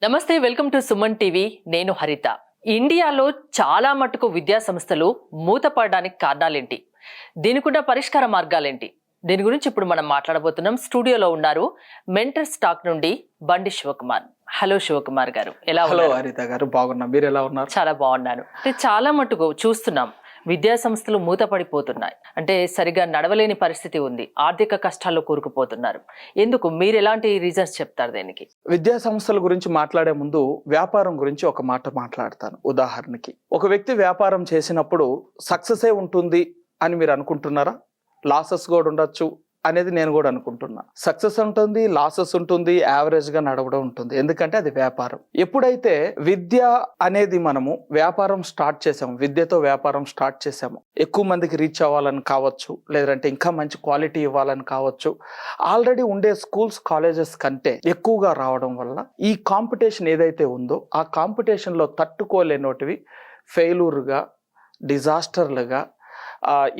నమస్తే, welcome to Suman TV. నేను హరిత. ఇండియాలో చాలా మటుకు విద్యా సంస్థలు మూతపడడానికి కారణాలేంటి, దీనికున్న పరిష్కార మార్గాలేంటి, దీని గురించి ఇప్పుడు మనం మాట్లాడబోతున్నాం. స్టూడియోలో ఉన్నారు మెంటర్ స్టాక్ నుండి బండి శివకుమార్. హలో శివకుమార్ గారు, ఎలా ఉన్నారు? హలో హరిత గారు, బాగున్నా. మీరు ఎలా ఉన్నారు? చాలా బాగున్నాను. అంటే చాలా మటుకు చూస్తున్నాం, విద్యా సంస్థలు మూతపడిపోతున్నాయి. అంటే సరిగా నడవలేని పరిస్థితి ఉంది, ఆర్థిక కష్టాల్లో కూరుకుపోతున్నారు. ఎందుకు, మీరు ఎలాంటి రీజన్స్ చెప్తారు దీనికి? విద్యా సంస్థల గురించి మాట్లాడే ముందు వ్యాపారం గురించి ఒక మాట మాట్లాడతాను. ఉదాహరణకి, ఒక వ్యక్తి వ్యాపారం చేసినప్పుడు సక్సెస్ ఉంటుంది అని మీరు అనుకుంటున్నారా? లాసెస్ కూడా ఉండొచ్చు అనేది నేను కూడా అనుకుంటున్నా. సక్సెస్ ఉంటుంది, లాసెస్ ఉంటుంది, యావరేజ్ గా నడవడం ఉంటుంది. ఎందుకంటే అది వ్యాపారం. ఎప్పుడైతే విద్య అనేది మనము వ్యాపారం స్టార్ట్ చేసాము, విద్యతో వ్యాపారం స్టార్ట్ చేసాము, ఎక్కువ మందికి రీచ్ అవ్వాలని కావచ్చు, లేదంటే ఇంకా మంచి క్వాలిటీ ఇవ్వాలని కావచ్చు, ఆల్రెడీ ఉండే స్కూల్స్ కాలేజెస్ కంటే ఎక్కువగా రావడం వల్ల ఈ కాంపిటీషన్ ఏదైతే ఉందో ఆ కాంపిటీషన్లో తట్టుకోలేనోటివి ఫెయిల్యూర్గా, డిజాస్టర్లుగా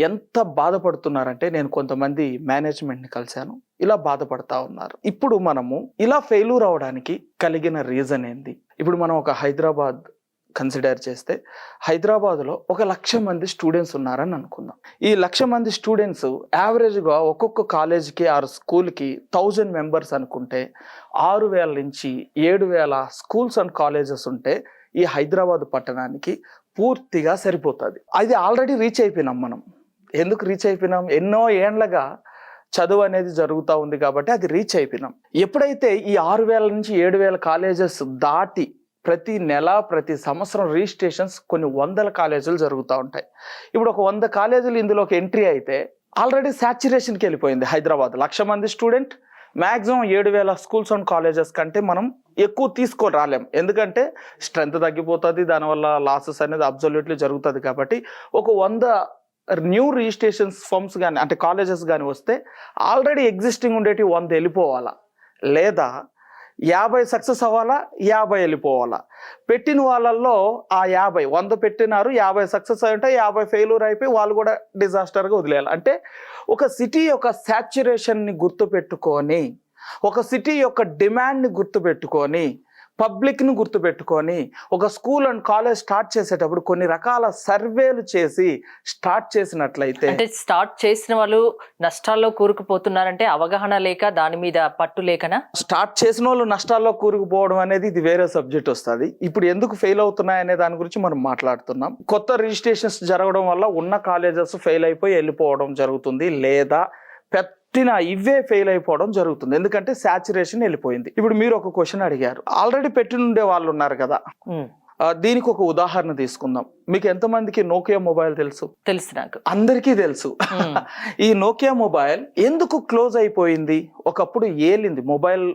ఎంత బాధపడుతున్నారంటే, నేను కొంతమంది మేనేజ్మెంట్ని కలిశాను, ఇలా బాధపడతా ఉన్నారు. ఇప్పుడు మనము ఇలా ఫెయిల్యూర్ అవడానికి కలిగిన రీజన్ ఏంది? ఇప్పుడు మనం ఒక హైదరాబాద్ కన్సిడర్ చేస్తే, హైదరాబాద్లో 1,00,000 మంది స్టూడెంట్స్ ఉన్నారని అనుకుందాం. ఈ 1,00,000 మంది స్టూడెంట్స్ యావరేజ్గా ఒక్కొక్క కాలేజీకి ఆరు స్కూల్కి 1000 మెంబర్స్ అనుకుంటే 6,000 నుంచి 7,000 స్కూల్స్ అండ్ కాలేజెస్ ఉంటే ఈ హైదరాబాద్ పట్టణానికి పూర్తిగా సరిపోతుంది. అది ఆల్రెడీ రీచ్ అయిపోయినాం మనం. ఎందుకు రీచ్ అయిపోయినాం? ఎన్నో ఏండ్లగా చదువు అనేది జరుగుతూ ఉంది కాబట్టి అది రీచ్ అయిపోయినాం. ఎప్పుడైతే ఈ 6,000 నుంచి 7,000 కాలేజెస్ దాటి ప్రతి నెల, ప్రతి సంవత్సరం రిజిస్ట్రేషన్స్ కొన్ని వందల కాలేజీలు జరుగుతూ ఉంటాయి. ఇప్పుడు ఒక 100 కాలేజీలు ఇందులోకి ఎంట్రీ అయితే ఆల్రెడీ సాచ్యురేషన్కి వెళ్ళిపోయింది హైదరాబాద్. 1,00,000 మంది student, maximum 7,000 schools and colleges కంటే మనం ఎక్కువ తీసుకొని రాలేం. ఎందుకంటే స్ట్రెంత్ తగ్గిపోతుంది, దానివల్ల లాసెస్ అనేది అబ్సల్యూట్లీ జరుగుతుంది. కాబట్టి ఒక 100 న్యూ రిజిస్ట్రేషన్స్ ఫార్మ్స్ కానీ, అంటే కాలేజెస్ కానీ వస్తే ఆల్రెడీ ఎగ్జిస్టింగ్ ఉండేటి 100 వెళ్ళిపోవాలా, లేదా 50 సక్సెస్ అవ్వాలా, 50 వెళ్ళిపోవాలా. పెట్టిన వాళ్ళల్లో ఆ 100 పెట్టినారు, 50 సక్సెస్ అయి ఉంటే 50 ఫెయిల్యూర్ అయిపోయి వాళ్ళు కూడా డిజాస్టర్గా వదిలేయాలి. అంటే ఒక సిటీ యొక్క సాచ్యురేషన్ని గుర్తుపెట్టుకొని, ఒక సిటీ యొక్క డిమాండ్ని గుర్తుపెట్టుకొని, పబ్లిక్ని గుర్తుపెట్టుకొని ఒక స్కూల్ అండ్ కాలేజ్ స్టార్ట్ చేసేటప్పుడు కొన్ని రకాల సర్వేలు చేసి స్టార్ట్ చేసినట్లయితే, అంటే స్టార్ట్ చేసిన వాళ్ళు నష్టాల్లో కూరుకుపోతున్నారంటే అవగాహన లేక, దాని మీద పట్టు లేకనా? స్టార్ట్ చేసిన వాళ్ళు నష్టాల్లో కూరుకుపోవడం అనేది ఇది వేరే సబ్జెక్ట్ వస్తుంది. ఇప్పుడు ఎందుకు ఫెయిల్ అవుతున్నాయి అనే దాని గురించి మనం మాట్లాడుతున్నాం. కొత్త రిజిస్ట్రేషన్స్ జరగడం వల్ల ఉన్న కాలేజెస్ ఫెయిల్ అయిపోయి వెళ్ళిపోవడం జరుగుతుంది, లేదా పెట్టిన ఇవే ఫెయిల్ అయిపోవడం జరుగుతుంది. ఎందుకంటే సాచ్యురేషన్ వెళ్ళిపోయింది. ఇప్పుడు మీరు ఒక క్వశ్చన్ అడిగారు, ఆల్రెడీ పెట్టినుండే వాళ్ళు ఉన్నారు కదా. దీనికి ఒక ఉదాహరణ తీసుకుందాం. మీకు ఎంతమందికి నోకియా మొబైల్ తెలుసు? తెలుసు, నాకు అందరికీ తెలుసు. ఈ నోకియా మొబైల్ ఎందుకు క్లోజ్ అయిపోయింది? ఒకప్పుడు ఏలింది మొబైల్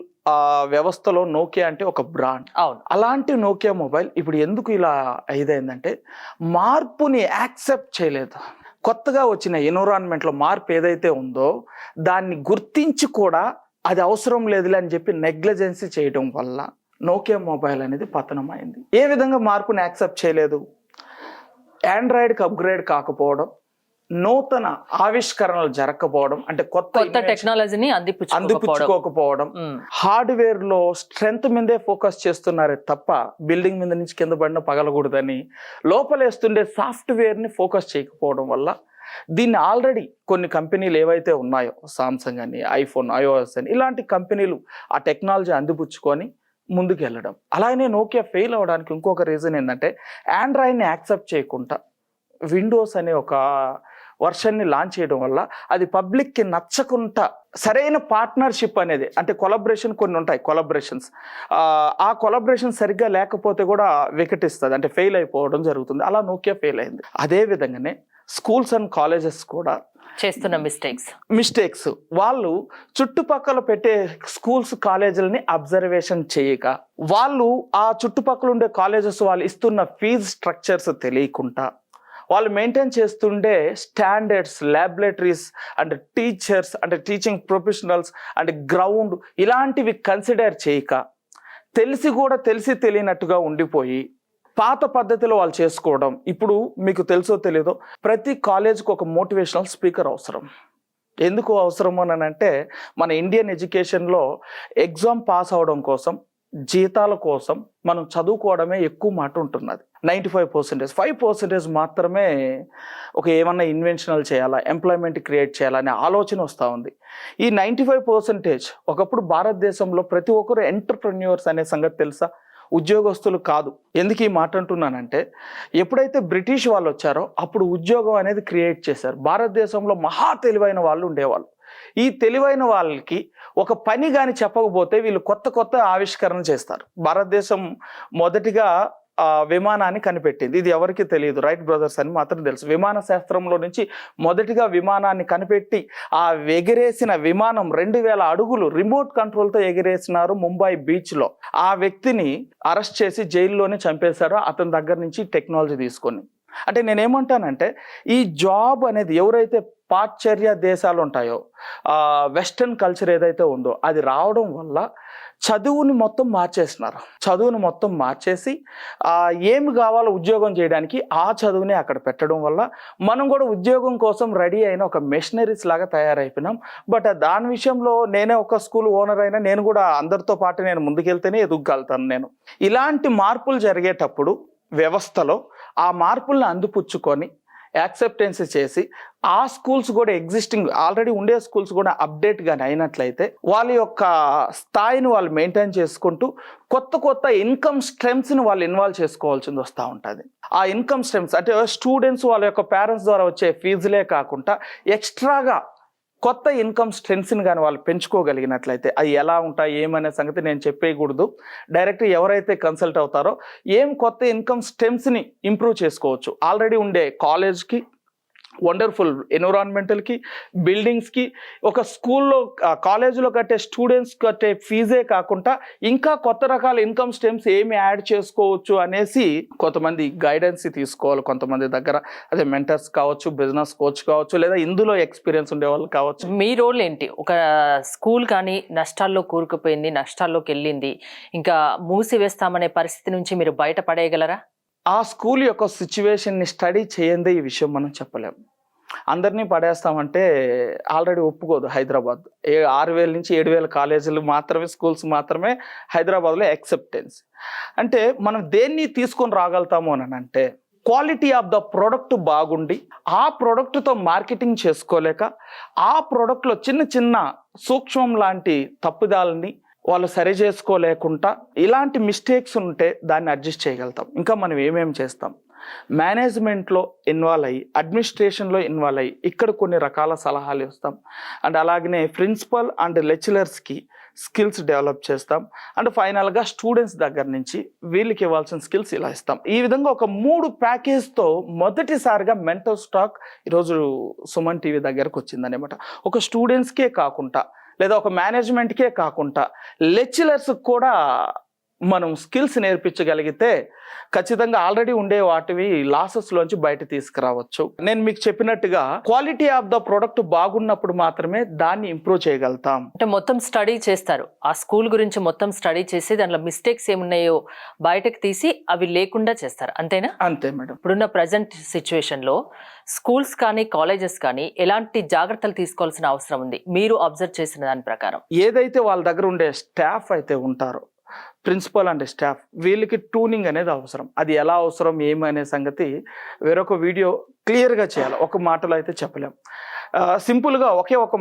వ్యవస్థలో నోకియా అంటే ఒక బ్రాండ్. అవును. అలాంటి నోకియా మొబైల్ ఇప్పుడు ఎందుకు ఇలా ఇదైందంటే, మార్పుని యాక్సెప్ట్ చేయలేదు. కొత్తగా వచ్చిన ఎన్విరాన్మెంట్లో మార్పు ఏదైతే ఉందో దాన్ని గుర్తించి కూడా అది అవసరం లేదులే అని చెప్పి నెగ్లిజెన్సీ చేయడం వల్ల నోకియా మొబైల్ అనేది పతనమైంది. ఏ విధంగా మార్పుని యాక్సెప్ట్ చేయలేదు? ఆండ్రాయిడ్కి అప్గ్రేడ్ కాకపోవడం, నూతన ఆవిష్కరణలు జరగకపోవడం, అంటే కొత్త టెక్నాలజీని అందిపుచ్చుకోకపోవడం, హార్డ్వేర్ లో స్ట్రెంత్ మీదే ఫోకస్ చేస్తున్నారే తప్ప బిల్డింగ్ మీద నుంచి కింద పడిన పగలకూడదని లోపలేస్తుండే సాఫ్ట్వేర్ ని ఫోకస్ చేయకపోవడం వల్ల దీన్ని ఆల్రెడీ కొన్ని కంపెనీలు ఏవైతే ఉన్నాయో, సామ్సంగ్ అని, ఐఫోన్, ఐఓఎస్ అని, ఇలాంటి కంపెనీలు ఆ టెక్నాలజీ అందిపుచ్చుకొని ముందుకు వెళ్ళడం. అలాగే నోకియా ఫెయిల్ అవడానికి ఇంకొక రీజన్ ఏంటంటే, ఆండ్రాయిడ్ని యాక్సెప్ట్ చేయకుండా విండోస్ అనే ఒక వర్షన్ని లాంచ్ చేయడం వల్ల అది పబ్లిక్కి నచ్చకుండా, సరైన పార్ట్నర్షిప్ అనేది, అంటే కొలాబరేషన్ కొన్ని ఉంటాయి, కొలాబరేషన్స్, ఆ కొలాబరేషన్ సరిగ్గా లేకపోతే కూడా వికటిస్తుంది, అంటే ఫెయిల్ అయిపోవడం జరుగుతుంది. అలా నోకియా ఫెయిల్ అయింది. అదే విధంగానే స్కూల్స్ అండ్ కాలేజెస్ కూడా చేస్తున్న మిస్టేక్స్ వాళ్ళు చుట్టుపక్కల పెట్టే స్కూల్స్ కాలేజీలని అబ్జర్వేషన్ చేయక, వాళ్ళు ఆ చుట్టుపక్కల ఉండే కాలేజెస్ వాళ్ళు ఇస్తున్న ఫీజు స్ట్రక్చర్స్ తెలియకుండా, వాళ్ళు మెయింటైన్ చేస్తుండే స్టాండర్డ్స్, ల్యాబొరేటరీస్ అండ్ టీచర్స్, అంటే టీచింగ్ ప్రొఫెషనల్స్ అండ్ గ్రౌండ్, ఇలాంటివి కన్సిడర్ చేయక, తెలిసి తెలియనట్టుగా ఉండిపోయి పాత పద్ధతిలో వాళ్ళు చేసుకోవడం. ఇప్పుడు మీకు తెలుసో తెలీదో, ప్రతి కాలేజ్కి ఒక మోటివేషనల్ స్పీకర్ అవసరం. ఎందుకు అవసరము అని అంటే, మన ఇండియన్ ఎడ్యుకేషన్లో ఎగ్జామ్ పాస్ అవడం కోసం జీతాల కోసం మనం చదువుకోవడమే ఎక్కువ మాట ఉంటున్నది. 95%, 5% మాత్రమే ఒక ఏమన్నా ఇన్వెన్షనల్ చేయాలా, ఎంప్లాయ్మెంట్ క్రియేట్ చేయాలా అనే ఆలోచన వస్తూ ఉంది. ఈ 95% ఒకప్పుడు భారతదేశంలో ప్రతి ఒక్కరు ఎంటర్ప్రెన్యూర్స్ అనే సంగతి తెలుసా? ఉద్యోగస్తులు కాదు. ఎందుకు ఈ మాట అంటున్నానంటే, ఎప్పుడైతే బ్రిటిష్ వాళ్ళు వచ్చారో అప్పుడు ఉద్యోగం అనేది క్రియేట్ చేశారు. భారతదేశంలో మహా తెలివైన వాళ్ళు ఉండేవాళ్ళు. ఈ తెలివైన వాళ్ళకి ఒక పని కానీ చెప్పకపోతే వీళ్ళు కొత్త కొత్త ఆవిష్కరణ చేస్తారు. భారతదేశం మొదటిగా విమానాన్ని కనిపెట్టింది. ఇది ఎవరికి తెలియదు, రైట్ బ్రదర్స్ అని మాత్రం తెలుసు. విమాన శాస్త్రంలో నుంచి మొదటిగా విమానాన్ని కనిపెట్టి ఆ ఎగిరేసిన విమానం 2000 అడుగులు రిమోట్ కంట్రోల్తో ఎగిరేసినారు ముంబై బీచ్లో. ఆ వ్యక్తిని అరెస్ట్ చేసి జైల్లోనే చంపేశారు, అతని దగ్గర నుంచి టెక్నాలజీ తీసుకొని. అంటే నేనేమంటానంటే, ఈ జాబ్ అనేది ఎవరైతే పాశ్చాత్య దేశాలు ఉంటాయో, వెస్టర్న్ కల్చర్ ఏదైతే ఉందో అది రావడం వల్ల చదువుని మొత్తం మార్చేస్తున్నారు. చదువుని మొత్తం మార్చేసి ఏమి కావాలో ఉద్యోగం చేయడానికి ఆ చదువుని అక్కడ పెట్టడం వల్ల మనం కూడా ఉద్యోగం కోసం రెడీ అయిన ఒక మెషినరీస్ లాగా తయారైపోయినాం. బట్ దాని విషయంలో నేనే ఒక స్కూల్ ఓనర్ అయినా నేను కూడా అందరితో పాటు నేను ముందుకెళ్తేనే ఎదుగలుగుతాను. నేను ఇలాంటి మార్పులు జరిగేటప్పుడు వ్యవస్థలో ఆ మార్పుల్ని అందిపుచ్చుకొని యాక్సెప్టెన్స్ చేసి ఆ స్కూల్స్ కూడా ఎగ్జిస్టింగ్ ఆల్రెడీ ఉండే స్కూల్స్ కూడా అప్డేట్ కానీ అయినట్లయితే వాళ్ళ యొక్క స్థాయిని వాళ్ళు మెయింటైన్ చేసుకుంటూ కొత్త కొత్త ఇన్కమ్ స్ట్రీమ్స్ని వాళ్ళు ఇన్వాల్వ్ చేసుకోవాల్సింది వస్తూ ఉంటుంది. ఆ ఇన్కమ్ స్ట్రీమ్స్ అంటే స్టూడెంట్స్ వాళ్ళ యొక్క పేరెంట్స్ ద్వారా వచ్చే ఫీజులే కాకుండా ఎక్స్ట్రాగా కొత్త ఇన్కమ్ స్ట్రెంగ్స్ని కానీ వాళ్ళు పెంచుకోగలిగినట్లయితే అవి ఎలా ఉంటాయి ఏమనే సంగతి నేను చెప్పేయకూడదు. డైరెక్ట్ ఎవరైతే కన్సల్ట్ అవుతారో ఏం కొత్త ఇన్కమ్ స్ట్రెంగ్స్ని ఇంప్రూవ్ చేసుకోవచ్చు. ఆల్రెడీ ఉండే కాలేజ్కి, వండర్ఫుల్ ఎన్విరాన్మెంటల్కి, బిల్డింగ్స్కి, ఒక స్కూల్లో కాలేజీలో కట్టే స్టూడెంట్స్ కట్టే ఫీజే కాకుండా ఇంకా కొత్త రకాల ఇన్కమ్ స్ట్రీమ్స్ ఏమి యాడ్ చేసుకోవచ్చు అనేసి కొంతమంది గైడెన్స్ తీసుకోవాలి. కొంతమంది దగ్గర అదే మెంటర్స్ కావచ్చు, బిజినెస్ కోచ్ కావచ్చు, లేదా ఇందులో ఎక్స్పీరియన్స్ ఉండే వాళ్ళు కావచ్చు. మీ రోల్ ఏంటి? ఒక స్కూల్ కానీ నష్టాల్లో కూరుకుపోయింది, నష్టాల్లోకి వెళ్ళింది, ఇంకా మూసివేస్తామనే పరిస్థితి నుంచి మీరు బయటపడేయగలరా? ఆ స్కూల్ యొక్క సిచ్యువేషన్ని స్టడీ చేయందే ఈ విషయం మనం చెప్పలేము. అందరినీ పడేస్తామంటే ఆల్రెడీ ఒప్పుకోదు హైదరాబాద్. 6000 నుంచి 7000 కాలేజీలు మాత్రమే, స్కూల్స్ మాత్రమే హైదరాబాద్లో యాక్సెప్టెన్స్. అంటే మనం దేన్ని తీసుకొని రాగలుగుతాము అని అంటే, క్వాలిటీ ఆఫ్ ద ప్రోడక్ట్ బాగుండి ఆ ప్రోడక్ట్తో మార్కెటింగ్ చేసుకోలేక ఆ ప్రోడక్ట్లో చిన్న చిన్న సూక్ష్మం లాంటి తప్పుదాలని వాళ్ళు సరి చేసుకోలేకుండా ఇలాంటి మిస్టేక్స్ ఉంటే దాన్ని అడ్జస్ట్ చేయగలుగుతాం. ఇంకా మనం ఏమేమి చేస్తాం, మేనేజ్మెంట్లో ఇన్వాల్వ్ అయ్యి, అడ్మినిస్ట్రేషన్లో ఇన్వాల్వ్ అయ్యి ఇక్కడ కొన్ని రకాల సలహాలు ఇస్తాం. అండ్ అలాగనే ప్రిన్సిపల్ అండ్ లెక్చరర్స్కి స్కిల్స్ డెవలప్ చేస్తాం. అండ్ ఫైనల్గా స్టూడెంట్స్ దగ్గర నుంచి వీళ్ళకి ఇవ్వాల్సిన స్కిల్స్ ఇలా ఇస్తాం. ఈ విధంగా ఒక 3 ప్యాకేజ్తో మొదటిసారిగా మెంటల్ స్టాక్ ఈరోజు సుమన్ టీవీ దగ్గరకు వచ్చిందనమాట. ఒక స్టూడెంట్స్కే కాకుండా, లేదా ఒక మేనేజ్మెంట్కే కాకుండా లెక్చరర్స్కి కూడా మనం స్కిల్స్ నేర్పించగలిగితే ఖచ్చితంగా ఆల్రెడీ ఉండే వాటివి లాసెస్లోంచి బయట తీసుకురావచ్చు. నేను మీకు చెప్పినట్టుగా క్వాలిటీ ఆఫ్ ద ప్రోడక్ట్ బాగున్నప్పుడు మాత్రమే దాన్ని ఇంప్రూవ్ చేయగలుగుతాం. అంటే మొత్తం స్టడీ చేస్తారు, ఆ స్కూల్ గురించి మొత్తం స్టడీ చేసి దాంట్లో మిస్టేక్స్ ఏమున్నాయో బయటకు తీసి అవి లేకుండా చేస్తారు, అంతేనా? అంతే మేడం. ఇప్పుడున్న ప్రజెంట్ సిచ్యువేషన్లో స్కూల్స్ కానీ కాలేజెస్ కానీ ఎలాంటి జాగ్రత్తలు తీసుకోవాల్సిన అవసరం ఉంది మీరు అబ్జర్వ్ చేసిన దాని ప్రకారం? ఏదైతే వాళ్ళ దగ్గర ఉండే స్టాఫ్ అయితే ఉంటారో, ప్రిన్సిపల్ అండ్ స్టాఫ్, వీళ్ళకి ట్యూనింగ్ అనేది అవసరం. అది ఎలా అవసరం ఏమనే సంగతి వేరొక వీడియో క్లియర్గా చేయాలి, ఒక మాటలో అయితే చెప్పలేం. సింపుల్గా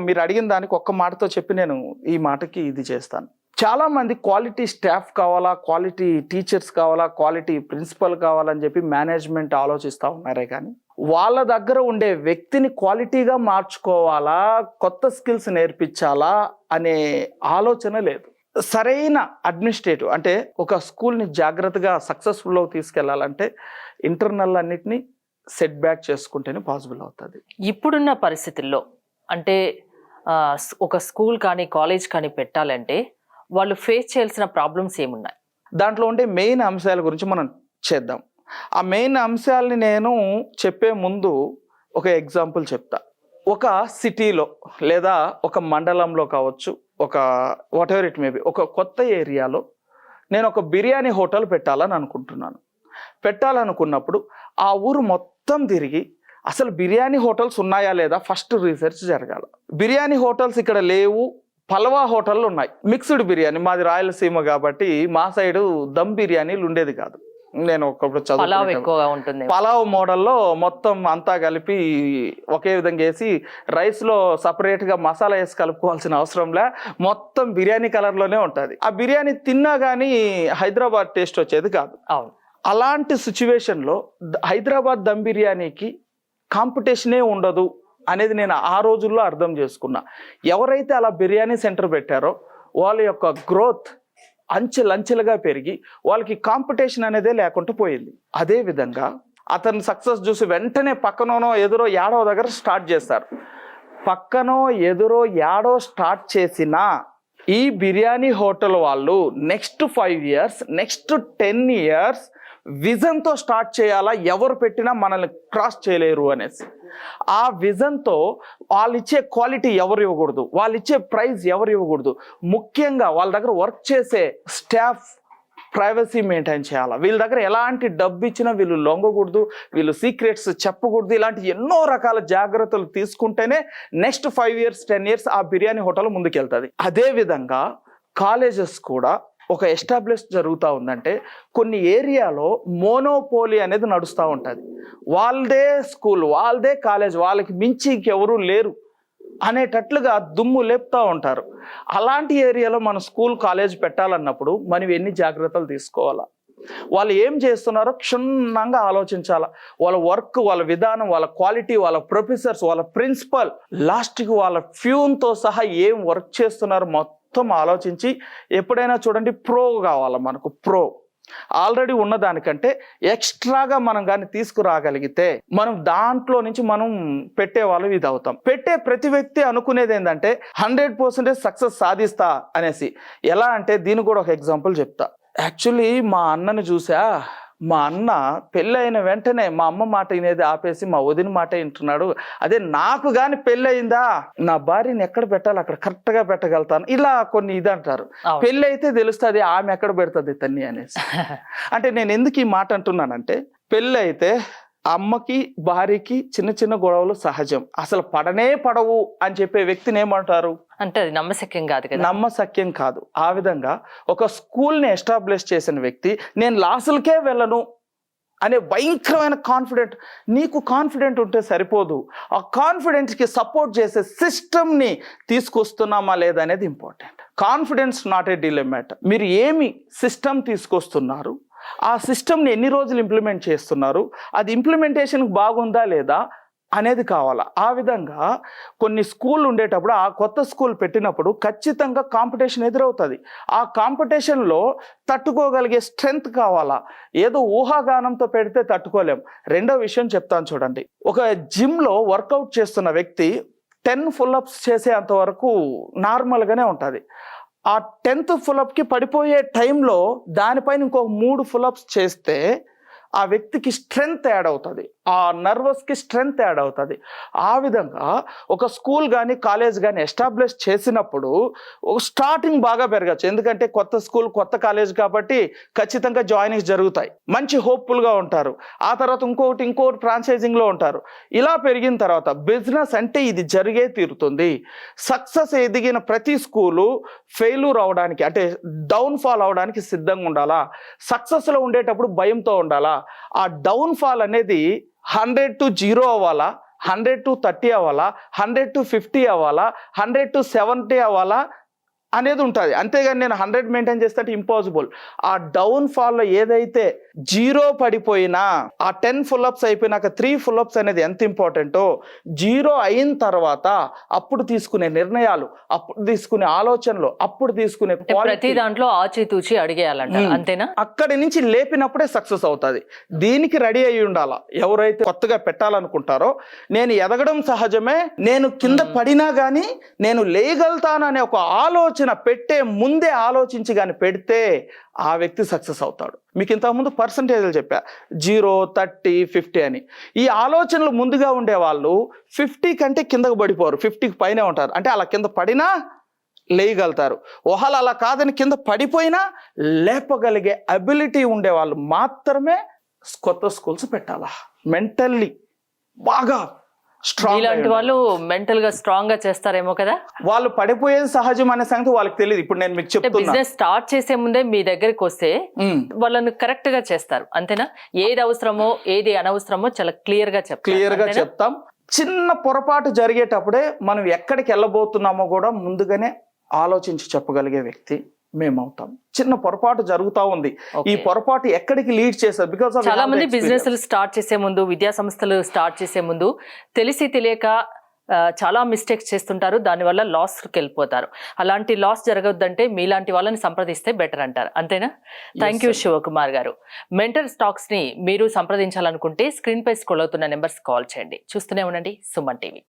మీరు అడిగిన దానికి ఒక్క మాటతో చెప్పి నేను ఈ మాటకి ఇది చేస్తాను. చాలామంది క్వాలిటీ స్టాఫ్ కావాలా, క్వాలిటీ టీచర్స్ కావాలా, క్వాలిటీ ప్రిన్సిపల్ కావాలని చెప్పి మేనేజ్మెంట్ ఆలోచిస్తూ ఉన్నారే కానీ వాళ్ళ దగ్గర ఉండే వ్యక్తిని క్వాలిటీగా మార్చుకోవాలా, కొత్త స్కిల్స్ నేర్పించాలా అనే ఆలోచన లేదు. సరైన అడ్మినిస్ట్రేటివ్ అంటే ఒక స్కూల్ని జాగ్రత్తగా సక్సెస్ఫుల్గా తీసుకెళ్లాలంటే ఇంటర్నల్ అన్నిటినీ సెట్ బ్యాక్ చేసుకుంటేనే పాసిబుల్ అవుతుంది. ఇప్పుడున్న పరిస్థితుల్లో అంటే ఒక స్కూల్ కానీ కాలేజ్ కానీ పెట్టాలంటే వాళ్ళు ఫేస్ చేయాల్సిన ప్రాబ్లమ్స్ ఏమున్నాయి? దాంట్లో ఉండే మెయిన్ అంశాల గురించి మనం చేద్దాం. ఆ మెయిన్ అంశాలని నేను చెప్పే ముందు ఒక ఎగ్జాంపుల్ చెప్తా. ఒక సిటీలో లేదా ఒక మండలంలో కావచ్చు, ఒక వాట్ ఎవర్ ఇట్ మేబీ, ఒక కొత్త ఏరియాలో నేను ఒక బిర్యానీ హోటల్ పెట్టాలనుకున్నప్పుడు ఆ ఊరు మొత్తం తిరిగి అసలు బిర్యానీ హోటల్స్ ఉన్నాయా లేదా ఫస్ట్ రీసెర్చ్ జరగాలి. బిర్యానీ హోటల్స్ ఇక్కడ లేవు, పలవా హోటళ్ళు ఉన్నాయి, మిక్స్డ్ బిర్యానీ. మాది రాయలసీమ కాబట్టి మా సైడు దమ్ బిర్యానీలు ఉండేది కాదు. నేను ఒకప్పుడు పలావ్ ఎక్కువగా ఉంటుంది. పలావ్ మోడల్లో మొత్తం అంతా కలిపి ఒకే విధంగా వేసి రైస్లో సపరేట్గా మసాలా వేసి కలుపుకోవాల్సిన అవసరంలే, మొత్తం బిర్యానీ కలర్లోనే ఉంటుంది. ఆ బిర్యానీ తిన్నా కానీ హైదరాబాద్ టేస్ట్ వచ్చేది కాదు. అవును. అలాంటి సిచ్యువేషన్లో హైదరాబాద్ దమ్ బిర్యానీకి కాంపిటీషనే ఉండదు అనేది నేను ఆ రోజుల్లో అర్థం చేసుకున్నా. ఎవరైతే అలా బిర్యానీ సెంటర్ పెట్టారో వాళ్ళ యొక్క గ్రోత్ అంచెలంచెలుగా పెరిగి వాళ్ళకి కాంపిటీషన్ అనేదే లేకుండా పోయింది. అదేవిధంగా అతను సక్సెస్ చూసి వెంటనే పక్కనోనో ఎదురో యాడో దగ్గర స్టార్ట్ చేస్తారు. పక్కనో ఎదురో యాడో స్టార్ట్ చేసిన ఈ బిర్యానీ హోటల్ వాళ్ళు నెక్స్ట్ 5 years, నెక్స్ట్ 10 years విజన్తో స్టార్ట్ చేయాలా, ఎవరు పెట్టినా మనల్ని క్రాస్ చేయలేరు అనేసి. ఆ విజన్తో వాళ్ళు ఇచ్చే క్వాలిటీ ఎవరు ఇవ్వకూడదు, వాళ్ళు ఇచ్చే ప్రైస్ ఎవరు ఇవ్వకూడదు, ముఖ్యంగా వాళ్ళ దగ్గర వర్క్ చేసే స్టాఫ్ ప్రైవసీ మెయింటైన్ చేయాలి. వీళ్ళ దగ్గర ఎలాంటి డబ్బు ఇచ్చినా వీళ్ళు లొంగకూడదు, వీళ్ళు సీక్రెట్స్ చెప్పకూడదు. ఇలాంటి ఎన్నో రకాల జాగ్రత్తలు తీసుకుంటేనే నెక్స్ట్ 5 years, 10 years ఆ బిర్యానీ హోటల్ ముందుకెళ్తుంది. అదేవిధంగా కాలేజెస్ కూడా ఒక ఎస్టాబ్లిష్ జరుగుతూ ఉందంటే కొన్ని ఏరియాలో మోనోపోలీ అనేది నడుస్తూ ఉంటుంది. వాళ్ళదే స్కూల్, వాళ్ళదే కాలేజ్, వాళ్ళకి మించి ఇంకెవరూ లేరు అనేటట్లుగా దుమ్ము లేపుతూ ఉంటారు. అలాంటి ఏరియాలో మన స్కూల్ కాలేజ్ పెట్టాలన్నప్పుడు మనం ఎన్ని జాగ్రత్తలు తీసుకోవాలా, వాళ్ళు ఏం చేస్తున్నారో క్షుణ్ణంగా ఆలోచించాలా. వాళ్ళ వర్క్, వాళ్ళ విధానం, వాళ్ళ క్వాలిటీ, వాళ్ళ ప్రొఫెసర్స్, వాళ్ళ ప్రిన్సిపల్, లాస్ట్కి వాళ్ళ ఫ్యూన్తో సహా ఏం వర్క్ చేస్తున్నారో మొత్తం ఆలోచించి ఎప్పుడైనా చూడండి ప్రో కావాలా మనకు. ప్రో ఆల్రెడీ ఉన్నదానికంటే ఎక్స్ట్రాగా మనం కానీ తీసుకురాగలిగితే మనం దాంట్లో నుంచి మనం పెట్టే వాళ్ళు ఇది అవుతాం. పెట్టే ప్రతి వ్యక్తి అనుకునేది ఏంటంటే 100% సక్సెస్ సాధిస్తా అనేసి. ఎలా అంటే దీనికి కూడా ఒక ఎగ్జాంపుల్ చెప్తా. యాక్చువల్లీ మా అన్నని చూసా, మా అన్న పెళ్ళైన వెంటనే మా అమ్మ మాట వినేది ఆపేసి మా వదిన మాట వింటున్నాడు. అదే నాకు కానీ పెళ్ళయిందా నా భార్యని ఎక్కడ పెట్టాలి అక్కడ కరెక్ట్గా పెట్టగలుగుతాను, ఇలా కొన్ని ఇది అంటారు. పెళ్ళి అయితే తెలుస్తుంది ఆమె ఎక్కడ పెడుతుంది తన్ని అనేసి. అంటే నేను ఎందుకు ఈ మాట అంటున్నానంటే, పెళ్ళి అయితే అమ్మకి భార్యకి చిన్న చిన్న గొడవలు సహజం, అసలు పడనే పడవు అని చెప్పే వ్యక్తిని ఏమంటారు అంటే అది నమ్మశక్యం కాదు కదా. నమ్మశక్యం కాదు. ఆ విధంగా ఒక స్కూల్ని ఎస్టాబ్లిష్ చేసిన వ్యక్తి నేను లాసులకే వెళ్ళను అనే భయంకరమైన కాన్ఫిడెంట్. నీకు కాన్ఫిడెంట్ ఉంటే సరిపోదు, ఆ కాన్ఫిడెంట్కి సపోర్ట్ చేసే సిస్టమ్ని తీసుకొస్తున్నామా లేదా అనేది important. Confidence not a dilemma. మీరు ఏమి సిస్టమ్ తీసుకొస్తున్నారు, ఆ సిస్టమ్ని ఎన్ని రోజులు ఇంప్లిమెంట్ చేస్తున్నారు, అది ఇంప్లిమెంటేషన్కి బాగుందా లేదా అనేది కావాలా. ఆ విధంగా కొన్ని స్కూల్ ఉండేటప్పుడు ఆ కొత్త స్కూల్ పెట్టినప్పుడు ఖచ్చితంగా కాంపిటీషన్ ఎదురవుతుంది. ఆ కాంపిటీషన్లో తట్టుకోగలిగే స్ట్రెంగ్త్ కావాలా. ఏదో ఊహాగానంతో పెడితే తట్టుకోలేం. రెండో విషయం చెప్తాను చూడండి. ఒక జిమ్లో వర్కౌట్ చేస్తున్న వ్యక్తి 10 పుల్అప్స్ చేసేంత వరకు నార్మల్గానే ఉంటుంది. ఆ 10th పుల్అప్కి పడిపోయే టైంలో దానిపైన ఇంకో 3 పుల్అప్స్ చేస్తే ఆ వ్యక్తికి స్ట్రెంగ్త్ యాడ్ అవుతుంది, ఆ నర్వస్కి స్ట్రెంగ్త్ యాడ్ అవుతుంది. ఆ విధంగా ఒక స్కూల్ కానీ కాలేజ్ కానీ ఎస్టాబ్లిష్ చేసినప్పుడు స్టార్టింగ్ బాగా పెరగచ్చు. ఎందుకంటే కొత్త స్కూల్ కొత్త కాలేజ్ కాబట్టి ఖచ్చితంగా జాయినింగ్స్ జరుగుతాయి, మంచి హోప్ఫుల్గా ఉంటారు. ఆ తర్వాత ఇంకోటి ఫ్రాంచైజింగ్లో ఉంటారు. ఇలా పెరిగిన తర్వాత బిజినెస్ అంటే ఇది జరిగే తీరుతుంది. సక్సెస్ ఎదిగిన ప్రతి స్కూలు ఫెయిల్యూర్ అవడానికి అంటే డౌన్ఫాల్ అవడానికి సిద్ధంగా ఉండాలా. సక్సెస్లో ఉండేటప్పుడు భయంతో ఉండాలా. ఆ డౌన్ఫాల్ అనేది 100 to 0 అవ్వాలా, 100 to 30 అవ్వాలా, 100 to 50 అవ్వాలా, 100 to 70 అవ్వాలా అనేది ఉంటుంది. అంతేగాని నేను 100 మెయింటైన్ చేస్తే ఇంపాసిబుల్. ఆ డౌన్ ఫాల్లో ఏదైతే 0 పడిపోయినా ఆ 10 పుల్అప్స్ అయిపోయినాక 3 పుల్అప్స్ అనేది ఎంత ఇంపార్టెంటో, 0 అయిన తర్వాత అప్పుడు తీసుకునే నిర్ణయాలు, అప్పుడు తీసుకునే ఆలోచనలు, అప్పుడు తీసుకునే ప్రతి దాంట్లో ఆచితూచి అడిగేయాలంట, అంతేనా? అక్కడి నుంచి లేపినప్పుడే సక్సెస్ అవుతుంది. దీనికి రెడీ అయ్యి ఉండాలా. ఎవరైతే కొత్తగా పెట్టాలనుకుంటారో నేను ఎదగడం సహజమే, నేను కింద పడినా కానీ నేను లేయగలుగుతాను అనే ఒక ఆలోచన పెట్టే ముందే ఆలోచించి కానీ పెడితే ఆ వ్యక్తి సక్సెస్ అవుతాడు. మీకు ఇంతకుముందు పర్సంటేజ్లు చెప్పా 0, 30, 50 అని. ఈ ఆలోచనలు ముందుగా ఉండే వాళ్ళు 50 కంటే కిందకు పడిపోరు, 50కి పైనే ఉంటారు. అంటే అలా కింద పడినా లేయగలుగుతారు. ఒకవేళ అలా కాదని కింద పడిపోయినా లేపగలిగే అబిలిటీ ఉండే వాళ్ళు మాత్రమే కొత్త స్కూల్స్ పెట్టాలా. మెంటల్లీ బాగా స్ట్రాంగ్ ఇలాంటి వాళ్ళు మెంటల్ గా స్ట్రాంగ్ గా చేస్తారేమో కదా. వాళ్ళు పడిపోయేది సహజం అనే సంగతి వాళ్ళకి తెలియదు. ఇప్పుడు నేను మీకు అంటే చెప్తున్నా. బిజినెస్ స్టార్ట్ చేసే ముందే మీ దగ్గరికి వస్తే ఉమ్, వాళ్ళని కరెక్ట్ గా చేస్తారు అంతేనా? ఏది అవసరమో ఏది అనవసరమో చాలా క్లియర్ గా చెప్తారు. క్లియర్ గా అంతేనా? చెప్తాం. చిన్న పొరపాటు జరిగేటప్పుడే మనం ఎక్కడికి వెళ్ళబోతున్నామో కూడా ముందుగానే ఆలోచించి చెప్పగలిగే వ్యక్తి మేమవుతాం. చిన్న పొరపాటు జరుగుతా ఉంది, ఈ Okay. పొరపాటు ఎక్కడికి లీడ్ చేస్తారు? బికాస్ చాలా మంది బిజినెస్ స్టార్ట్ చేసే ముందు, విద్యా సంస్థలు స్టార్ట్ చేసే ముందు తెలిసి తెలియక చాలా మిస్టేక్స్ చేస్తుంటారు, దానివల్ల లాస్కి వెళ్ళిపోతారు. అలాంటి లాస్ జరగొద్దంటే మీలాంటి వాళ్ళని సంప్రదిస్తే బెటర్ అంటారు అంతేనా? థ్యాంక్ యూ శివకుమార్ గారు. మెంటర్ స్టాక్స్ ని మీరు సంప్రదించాలనుకుంటే స్క్రీన్ పై స్క్రోల్ అవుతున్న నెంబర్స్ కాల్ చేయండి. చూస్తూనే ఉండండి సుమన్ టీవీ.